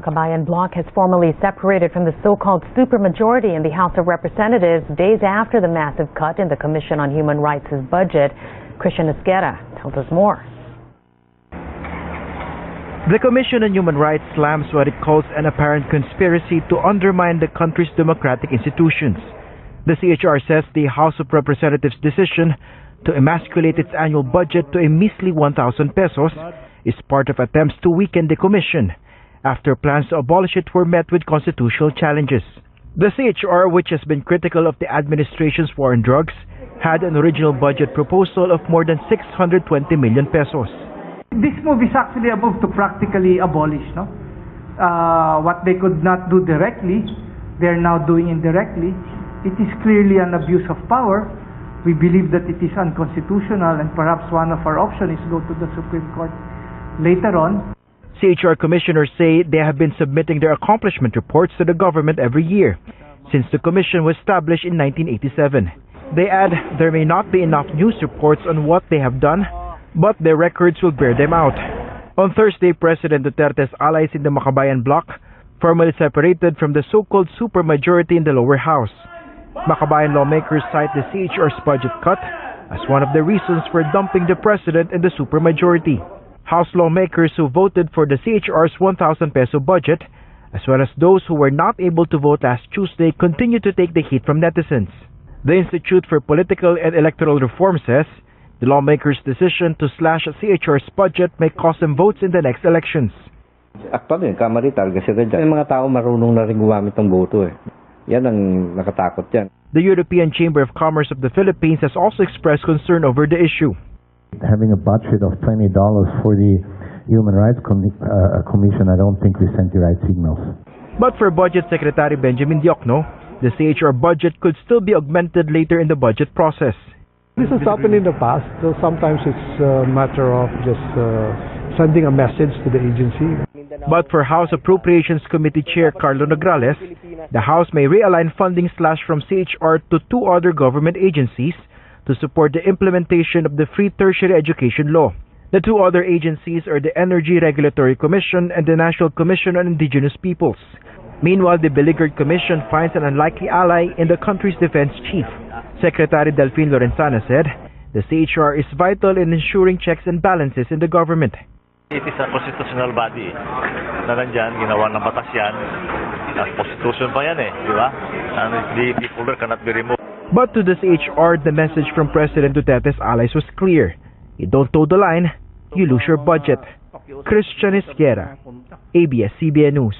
Makabayan bloc has formally separated from the so-called supermajority in the House of Representatives days after the massive cut in the Commission on Human Rights' budget. Christian Esquera tells us more. The Commission on Human Rights slams what it calls an apparent conspiracy to undermine the country's democratic institutions. The CHR says the House of Representatives' decision to emasculate its annual budget to a measly 1,000 pesos is part of attempts to weaken the Commission after plans to abolish it were met with constitutional challenges. The CHR, which has been critical of the administration's war on drugs, had an original budget proposal of more than 620 million pesos. This move is actually a move to practically abolish, no? What they could not do directly, they're now doing indirectly. It is clearly an abuse of power. We believe that it is unconstitutional, and perhaps one of our options is go to the Supreme Court later on. CHR commissioners say they have been submitting their accomplishment reports to the government every year since the commission was established in 1987. They add there may not be enough news reports on what they have done, but their records will bear them out. On Thursday, President Duterte's allies in the Makabayan bloc formally separated from the so-called supermajority in the lower house. Makabayan lawmakers cite the CHR's budget cut as one of the reasons for dumping the president and the supermajority. House lawmakers who voted for the CHR's 1,000 peso budget, as well as those who were not able to vote last Tuesday, continue to take the heat from netizens. The Institute for Political and Electoral Reform says the lawmakers' decision to slash CHR's budget may cost them votes in the next elections. Actually, kamarital kasi dyan. Yung mga tao marunong na rin gumamit ng boto eh. Yan ang nakatakot yan. The European Chamber of Commerce of the Philippines has also expressed concern over the issue. Having a budget of $20 for the Human Rights Commission, I don't think we sent the right signals. But for Budget Secretary Benjamin Diokno, the CHR budget could still be augmented later in the budget process. This has happened in the past, so sometimes it's a matter of just sending a message to the agency. But for House Appropriations Committee Chair Carlo Nograles, the House may realign funding slash from CHR to two other government agencies to support the implementation of the Free Tertiary Education Law. The two other agencies are the Energy Regulatory Commission and the National Commission on Indigenous Peoples. Meanwhile, the beleaguered commission finds an unlikely ally in the country's defense chief. Secretary Delphine Lorenzana said the CHR is vital in ensuring checks and balances in the government. It is a constitutional body na nandyan, ginawa ng batas yan. Constitution pa yan eh, di ba? And the folder cannot be removed. But to the CHR, the message from President Duterte's allies was clear. You don't toe the line, you lose your budget. Christian Esquera, ABS-CBN News.